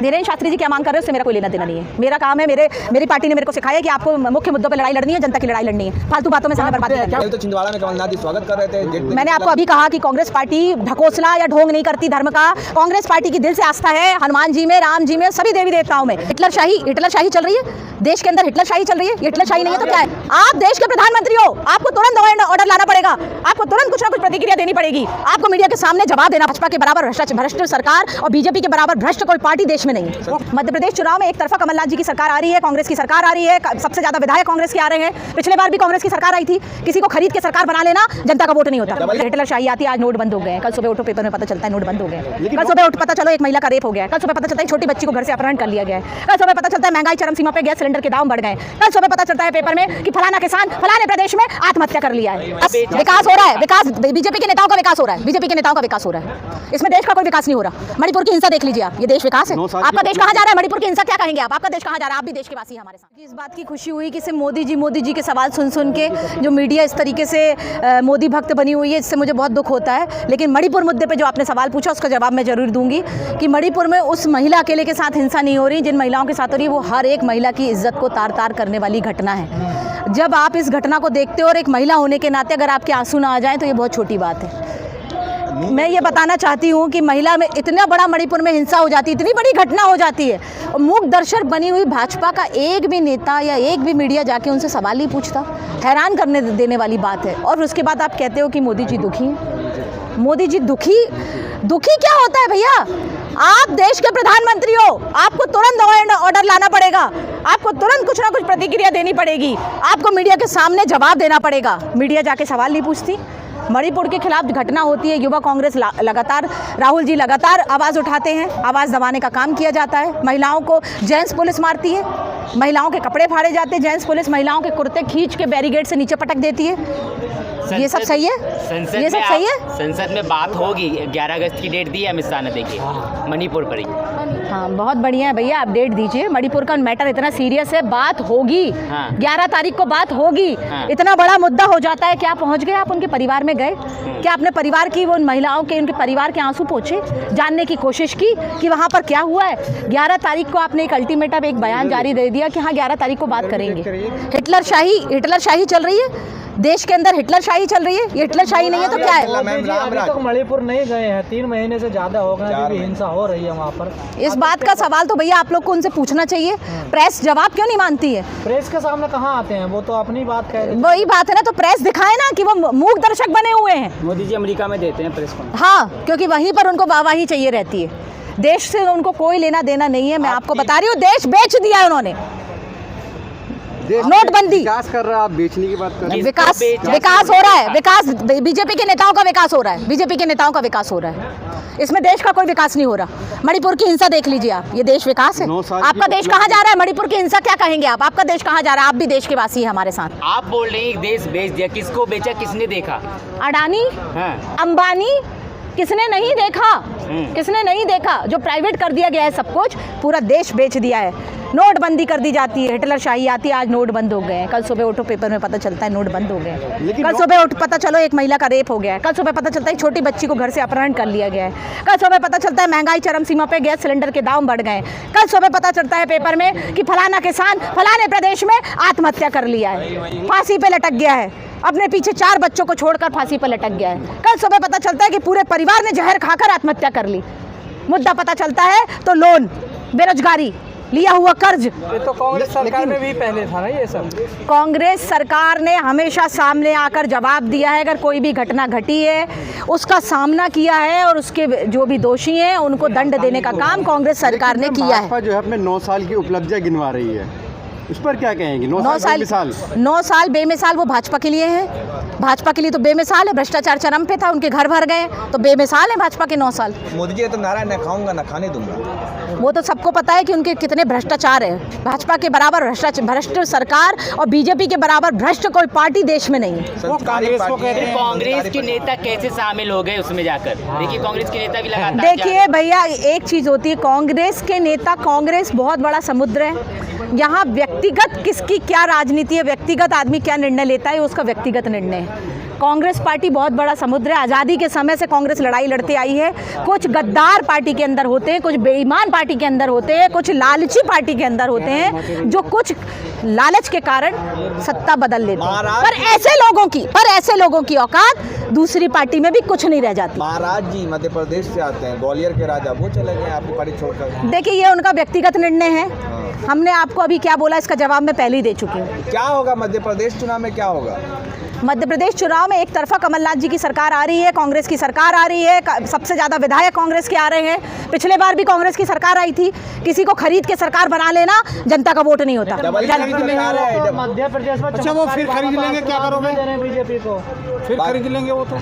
धीरेन्द्र शास्त्री जी क्या मांग कर रहे हो उससे मेरा कोई लेना देना नहीं है। मेरा काम है, मेरी पार्टी ने मेरे को सिखाया कि आपको मुख्य मुद्दों पर लड़ाई लड़नी है, जनता की लड़ाई लड़नी है, फालतू बातों में समय बर्बाद नहीं करना। तो छिंदवाड़ा में कमलनाथ जी स्वागत कर रहे थे। मैंने आपको अभी कहा कि कांग्रेस पार्टी ढकोसला या ढोंग नहीं करती धर्म का। कांग्रेस पार्टी की दिल से आस्था है हनुमान जी में, राम जी में, सभी देवी देवताओं में। हिटलरशाही चल रही है देश के अंदर, हिटलरशाही चल रही है। हिटलरशाही नहीं है तो क्या है? आप देश के प्रधानमंत्री हो, आपको तुरंत ऑर्डर लाना पड़ेगा, आपको तुरंत कुछ ना कुछ प्रतिक्रिया देनी पड़ेगी, आपको मीडिया के सामने जवाब देना। भाजपा के बराबर भ्रष्ट सरकार और बीजेपी के बराबर भ्रष्ट कोई पार्टी देश में नहीं है। मध्य प्रदेश चुनाव में एक तरफा कमलनाथ जी की सरकार आ रही है, कांग्रेस की सरकार आ रही है, सबसे ज्यादा विधायक कांग्रेस के आ रहे हैं। पिछले बार भी कांग्रेस की सरकार आई थी। किसी को खरीद के सरकार बना लेना, जनता का वोट नहीं होता। हिटलरशाही आती है। आज नोट बंद हो गए। कल सुबह उठो पेपर में पता चलता है नोट बंद हो गए। कल सुबह उठ पता चलो एक महिला का रेप हो गया। कल सुबह पता चलता है छोटी बच्ची को घर से अपहरण कर लिया गया है। कल सुबह पता चलता है महंगाई चरम सीमा पे, गैस सिलेंडर के दाम बढ़ गए। कल सुबह पता चलता है पेपर में कि फलाना किसान फलाने प्रदेश में आत्महत्या कर लिया है। विकास हो रहा है, विकास बीजेपी के नेताओं का विकास हो रहा है, बीजेपी के नेताओं का विकास हो रहा है। इसमें देश का कोई विकास नहीं हो रहा। मणिपुर की हिंसा देख लीजिए आप, ये देश विकास है? आपका देश कहां जा रहा है? मणिपुर की हिंसा क्या कहेंगे आप? आपका देश कहां जा रहा है? आप भी देश के वासी हमारे साथ। इस बात की खुशी हुई कि सिर्फ मोदी जी के सवाल सुन के जो मीडिया इस तरीके से मोदी भक्त बनी हुई है, इससे मुझे बहुत दुख होता है। लेकिन मणिपुर मुद्दे पे जो आपने सवाल पूछा उसका जवाब मैं जरूर दूंगी कि मणिपुर में उस महिला अकेले के साथ हिंसा नहीं हो रही, जिन महिलाओं के साथ हो रही है वो हर एक महिला की इज्जत को तार तार करने वाली घटना है। जब आप इस घटना को देखते हो और एक महिला होने के नाते अगर आपके आंसू ना आ जाएं तो ये बहुत छोटी बात है। मैं ये बताना चाहती हूँ कि महिला में इतना बड़ा मणिपुर में हिंसा हो जाती है, इतनी बड़ी घटना हो जाती है, और मूक दर्शक बनी हुई भाजपा का एक भी नेता या एक भी मीडिया जाके उनसे सवाल नहीं पूछता। हैरान करने देने वाली बात है। और उसके बाद आप कहते हो कि मोदी जी दुखी हैं। मोदी जी दुखी क्या होता है भैया? आप देश के प्रधानमंत्री हो, आपको तुरंत ऑर्डर लाना पड़ेगा, आपको तुरंत कुछ ना कुछ प्रतिक्रिया देनी पड़ेगी, आपको मीडिया के सामने जवाब देना पड़ेगा। मीडिया जाके सवाल नहीं पूछती। मणिपुर के खिलाफ घटना होती है, युवा कांग्रेस लगातार, राहुल जी लगातार आवाज़ उठाते हैं, आवाज़ दबाने का काम किया जाता है। महिलाओं को जेंट्स पुलिस मारती है, महिलाओं के कपड़े फाड़े जाते हैं, जेंट्स पुलिस महिलाओं के कुर्ते खींच के बैरिकेड से नीचे पटक देती है। ये सब सही है? ये सब सही है? संसद में बात होगी। 11 अगस्त की डेट दी है अमित शाह ने, देखिए मणिपुर पर ही। हाँ, बहुत बढ़िया है भैया, आप डेट दीजिए। मणिपुर का मैटर इतना सीरियस है, बात होगी। 11 तारीख को बात होगी। इतना बड़ा मुद्दा हो जाता है। क्या पहुंच गए आप? उनके परिवार में गए? क्या अपने परिवार की, वो महिलाओं के, उनके परिवार के आंसू पोंछे, जानने की कोशिश की कि वहाँ पर क्या हुआ है? 11 तारीख को आपने एक अल्टीमेटम, एक बयान जारी दे दिया कि हाँ 11 तारीख को बात करेंगे। हिटलरशाही चल रही है देश के अंदर, हिटलरशाही चल रही है। ये हिटलरशाही नहीं है तो क्या है? अभी तक मणिपुर नहीं गए हैं, 3 महीने से ज्यादा हो गए, अभी भी हिंसा हो रही है वहाँ पर। इस बात का सवाल तो भैया आप लोग को उनसे पूछना चाहिए। प्रेस जवाब क्यों नहीं मानती है? प्रेस के सामने कहाँ आते हैं? वो तो अपनी बात कह रहे हैं। वही बात है ना, तो प्रेस दिखाए ना कि वो मूक दर्शक बने हुए हैं। मोदी जी अमेरिका में देते हैं प्रेस को। हाँ, क्योंकि वहीं पर उनको वाहवाही चाहिए रहती है। देश से उनको कोई लेना देना नहीं है। मैं आपको बता रही हूँ, देश बेच दिया है उन्होंने। नोटबंदी विकास कर रहा है, आप बेचने की बात कर रहे हैं। विकास हो रहा है। विकास बीजेपी के नेताओं का विकास हो रहा है, बीजेपी के नेताओं का विकास हो रहा है। इसमें देश का कोई विकास नहीं हो रहा। मणिपुर की हिंसा देख लीजिए आप, ये देश विकास है? आपका देश कहाँ जा रहा है? मणिपुर की हिंसा क्या कहेंगे आप? आपका देश कहाँ जा रहा है? आप भी देश के वासी है हमारे साथ। आप बोल रहे हैं देश बेच दिया, किसको बेचा, किसने देखा? अडानी, अंबानी, किसने नहीं देखा? किसने नहीं देखा? जो प्राइवेट कर दिया गया है सब कुछ, पूरा देश बेच दिया है। नोटबंदी कर दी जाती है, हिटलरशाही आती है। आज नोट बंद हो गए हैं। कल सुबह उठो पेपर में पता चलता है नोट बंद हो गए। कल सुबह उठ पता चलो एक महिला का रेप हो गया है। कल सुबह पता चलता है छोटी बच्ची को घर से अपहरण कर लिया गया है। कल सुबह पता चलता है महंगाई चरम सीमा पे, गैस सिलेंडर के दाम बढ़ गए। कल सुबह पता चलता है पेपर में कि फलाना किसान फलाने प्रदेश में आत्महत्या कर लिया है, फांसी पे लटक गया है, अपने पीछे 4 बच्चों को छोड़कर फांसी पर लटक गया है। कल सुबह पता चलता है कि पूरे परिवार ने जहर खाकर आत्महत्या कर ली। मुद्दा पता चलता है तो लोन, बेरोजगारी, लिया हुआ कर्ज। ये तो कांग्रेस सरकार में भी पहले था ना ये सब। कांग्रेस सरकार ने हमेशा सामने आकर जवाब दिया है। अगर कोई भी घटना घटी है उसका सामना किया है और उसके जो भी दोषी हैं उनको दंड देने का काम कांग्रेस सरकार ने किया है। भाजपा जो है अपने 9 साल की उपलब्धियां गिनवा रही है, उस पर क्या कहेंगे? 9 साल बेमिसाल वो भाजपा के लिए है। भाजपा के लिए तो बेमिसाल है। भ्रष्टाचार चरम पे था, उनके घर भर गए, तो बेमिसाल है भाजपा के 9 साल। मोदी जी तो नारा न खाऊंगा न खाने दूंगा। वो तो सबको पता है कि उनके कितने भ्रष्टाचार है। भाजपा के बराबर भ्रष्ट सरकार और बीजेपी के बराबर भ्रष्ट कोई पार्टी देश में नहीं है। कांग्रेस के नेता कैसे शामिल हो गए उसमें जाकर? देखिए कांग्रेस के नेता भी लगातार। देखिए भैया, एक चीज होती है कांग्रेस के नेता, कांग्रेस बहुत बड़ा समुद्र है। यहाँ व्यक्तिगत किसकी क्या राजनीति है, व्यक्तिगत आदमी क्या निर्णय लेता है, उसका व्यक्तिगत निर्णय है। कांग्रेस पार्टी बहुत बड़ा समुद्र है। आज़ादी के समय से कांग्रेस लड़ाई लड़ते आई है। कुछ गद्दार पार्टी के अंदर होते हैं, कुछ बेईमान पार्टी के अंदर होते हैं, कुछ लालची पार्टी के अंदर होते हैं जो कुछ लालच के कारण सत्ता बदल लेते हैं। पर ऐसे लोगों की औकात दूसरी पार्टी में भी कुछ नहीं रह जाती। महाराज जी मध्य प्रदेश से आते हैं, ग्वालियर के राजा, वो चले गए आपकी पार्टी छोड़कर। देखिए, ये उनका व्यक्तिगत निर्णय है। हमने आपको अभी क्या बोला इसका जवाब मैं पहले ही दे चुकी हूँ। क्या होगा मध्य प्रदेश चुनाव में, क्या होगा? मध्य प्रदेश चुनाव में एक तरफा कमलनाथ जी की सरकार आ रही है, कांग्रेस की सरकार आ रही है। सबसे ज़्यादा विधायक कांग्रेस के आ रहे हैं। पिछले बार भी कांग्रेस की सरकार आई थी। किसी को खरीद के सरकार बना लेना, जनता का वोट नहीं होता। मध्य प्रदेश में अच्छा, वो फिर खरीद लेंगे, क्या करोगे? बीजेपी को फिर खरीद लेंगे वो तो।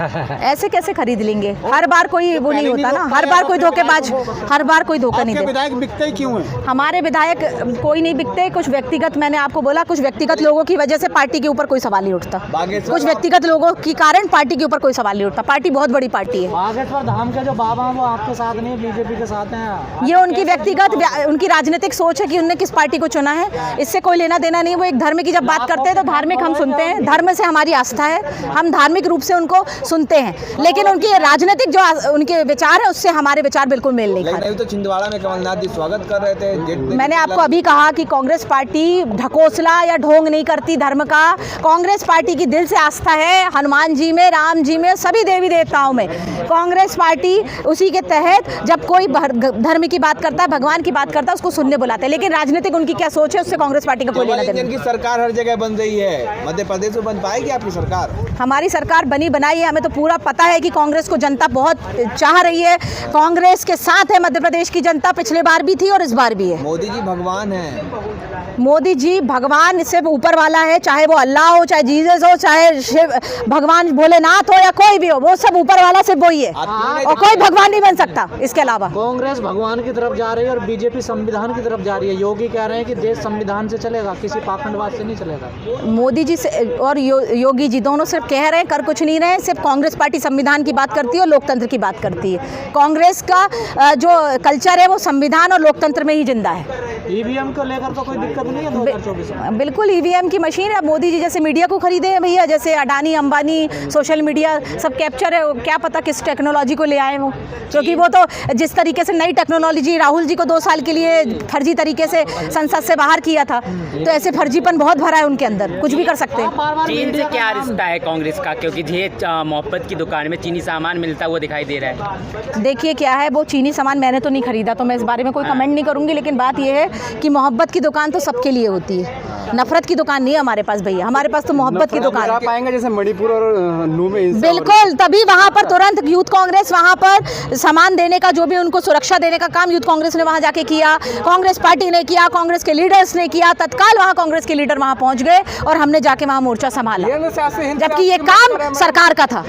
ऐसे कैसे खरीद लेंगे? हर बार कोई वो नहीं होता ना, हर बार कोई धोखेबाज, हर बार कोई धोखा नहीं देता। विधायक बिकते ही क्यों हैं? हमारे विधायक कोई नहीं बिकते। कुछ व्यक्तिगत, मैंने आपको बोला, कुछ व्यक्तिगत लोगों की वजह से पार्टी के ऊपर कोई सवाल नहीं उठता। कुछ व्यक्तिगत लोगों के कारण पार्टी के ऊपर कोई सवाल नहीं उठता। पार्टी बहुत बड़ी पार्टी है। बागेश्वर धाम के जो बाबा हैं वो आपके साथ नहीं, बीजेपी के साथ हैं। ये उनकी व्यक्तिगत, उनकी राजनीतिक सोच है कि उन्होंने किस पार्टी को चुना है। इससे कोई लेना देना नहीं। वो एक धर्म की जब बात करते हैं तो धार्मिक हम सुनते हैं, धर्म से हमारी आस्था है, हम धार्मिक रूप से उनको सुनते हैं। लेकिन उनकी राजनीतिक जो उनके विचार है उससे हमारे विचार बिल्कुल मेल नहीं खाते। तो छिंदवाड़ा में कमलनाथ जी स्वागत कर रहे थे। मैंने आपको अभी कहा कि कांग्रेस पार्टी ढकोसला या ढोंग नहीं करती धर्म का। कांग्रेस पार्टी की दिल से आस्था है हनुमान जी में, राम जी में, सभी देवी देवताओं में। कांग्रेस पार्टी उसी के तहत जब कोई धर्म की बात करता है, भगवान की बात करता है, उसको सुनने बुलाते हैं। लेकिन राजनीतिक उनकी क्या सोच है उससे कांग्रेस पार्टी का कोई लेना देना नहीं। सरकार हर जगह बन रही है, मध्य प्रदेश में बन पाएगी आपकी सरकार? हमारी सरकार बनी बनाई है। हमें तो पूरा पता है कि कांग्रेस को जनता बहुत चाह रही है। कांग्रेस के साथ है मध्य प्रदेश की जनता, पिछले बार भी थी और इस बार भी है। मोदी जी भगवान है। मोदी जी भगवान सिर्फ ऊपर वाला है, चाहे वो अल्लाह हो, चाहे जीसस हो, चाहे शिव भगवान भोलेनाथ हो या कोई भी हो, वो सब ऊपर वाला सिर्फ वही है और कोई भगवान नहीं बन सकता इसके अलावा। कांग्रेस भगवान की तरफ जा रही है और बीजेपी संविधान की तरफ जा रही है। योगी कह रहे हैं कि देश संविधान से चलेगा, किसी पाखंडवाद से नहीं चलेगा। मोदी जी से और योगी जी दोनों सिर्फ कह रहे हैं, कर कुछ नहीं रहे हैं। सिर्फ कांग्रेस पार्टी संविधान की बात करती है और लोकतंत्र की बात करती है। कांग्रेस का जो कल्चर है वो संविधान और लोकतंत्र में ही जिंदा है। ईवीएम को लेकर तो कोई दिक्कत नहीं है 2024 में? बिल्कुल, ईवीएम की मशीन है। मोदी जी जैसे मीडिया को खरीदे हैं भैया, जैसे अडानी अंबानी, सोशल मीडिया सब कैप्चर है। क्या पता किस टेक्नोलॉजी को ले आए वो, क्योंकि वो तो जिस तरीके से नई टेक्नोलॉजी, राहुल जी को 2 साल के लिए फर्जी तरीके से संसद से बाहर किया था, तो ऐसे फर्जीपन बहुत भरा है उनके अंदर, कुछ भी कर सकते हैं। चीन से क्या रिश्ता है कांग्रेस का? क्योंकि ये मोहब्बत की दुकान में चीनी सामान मिलता हुआ दिखाई दे रहा है। देखिए क्या है, वो चीनी सामान मैंने तो नहीं खरीदा, तो मैं इस बारे में कोई कमेंट नहीं करूंगी। लेकिन बात यह है कि मोहब्बत की दुकान तो सबके लिए होती है, नफरत की दुकान नहीं है हमारे पास भैया। हमारे पास तो मोहब्बत की दुकान है। पाएंगे जैसे मणिपुर और नू में। बिल्कुल, तभी वहाँ पर तुरंत यूथ कांग्रेस वहाँ पर सामान देने का, जो भी उनको सुरक्षा देने का काम यूथ कांग्रेस ने वहाँ जाके किया, कांग्रेस पार्टी ने किया, कांग्रेस के लीडर्स ने किया। तत्काल वहाँ कांग्रेस के लीडर वहाँ पहुँच गए और हमने जाके वहाँ मोर्चा संभाला, जबकि ये काम सरकार का था।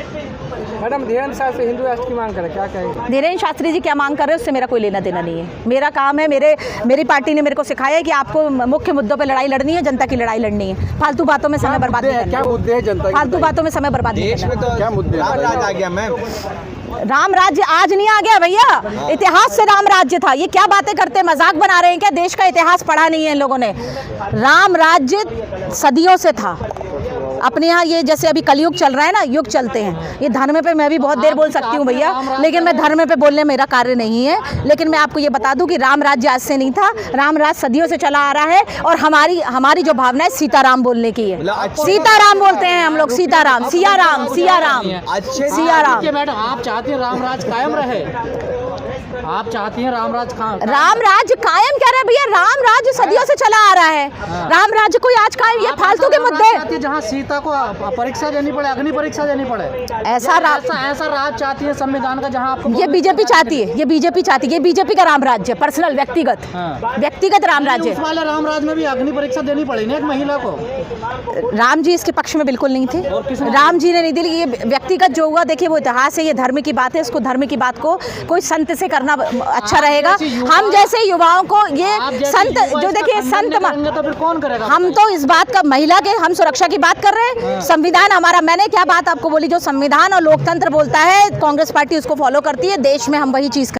मैडम, धीरेन्द्र शास्त्री हिंदू राष्ट्र की मांग करें, क्या कहेंगे? धीरेन्द्र शास्त्री जी क्या मांग कर रहे हैं उससे मेरा कोई लेना देना नहीं है। मेरा काम है, मेरी पार्टी ने मेरे को सिखाया है कि आपको मुख्य मुद्दों पे लड़ाई लड़नी है, जनता की लड़ाई लड़नी है। फालतू बातों में समय बर्बाद नहीं करना। क्या मुद्दे हैं जनता के? फालतू बातों में समय बर्बाद नहीं करना। तो क्या मुद्दे आ गया मैम? राम राज्य आज नहीं आ गया भैया, इतिहास से राम राज्य था। ये क्या बातें करते, मजाक बना रहे हैं क्या? देश का इतिहास पढ़ा नहीं है इन लोगों ने। राम राज्य सदियों से था। अपने यहाँ ये जैसे अभी कलयुग चल रहा है ना, युग चलते हैं। ये धर्म पे मैं भी बहुत देर बोल सकती हूँ भैया, लेकिन मैं धर्म पे बोलने मेरा कार्य नहीं है। लेकिन मैं आपको ये बता दूं कि राम राज्य आज से नहीं था, राम राज्य सदियों से चला आ रहा है। और हमारी जो भावना है सीताराम बोलने की है। सीताराम बोलते हैं हम लोग, सीताराम, सियाराम, सियाराम, सियाराम। मैडम, आप चाहती हैं राम राज कायम रहे? आप चाहती हैं राम राज कायम क्या रहे भैया? राम राज्य सदियों से चला आ रहा है। राम राज्य कोई आज कायम, ये फालतू के मुद्दे। जहाँ सीता को परीक्षा देनी पड़े, अग्नि परीक्षा देनी पड़े, ऐसा राज चाहती है संविधान का, जहाँ आपको ये बीजेपी चाहती है, ये बीजेपी चाहती है। ये बीजेपी का राम राज्य, पर्सनल, व्यक्तिगत राम राज्य। उस वाले राम राज्य में भी अग्नि परीक्षा देनी पड़ी ना एक महिला को। राम जी इसके पक्ष में बिल्कुल नहीं थे, राम जी ने नहीं दी। ये व्यक्तिगत जो हुआ, देखिए वो इतिहास है, ये धर्म की बात है। उसको धर्म की बात को कोई संत से करना अच्छा रहेगा। हम जैसे युवाओं को ये संत जो, देखिए संत तो फिर कौन करेगा? हम तो इस बात का, महिला के हम सुरक्षा की बात कर रहे हैं। संविधान हमारा, मैंने क्या बात आपको बोली, जो संविधान और लोकतंत्र बोलता है कांग्रेस पार्टी उसको फॉलो करती है। देश में हम वही चीज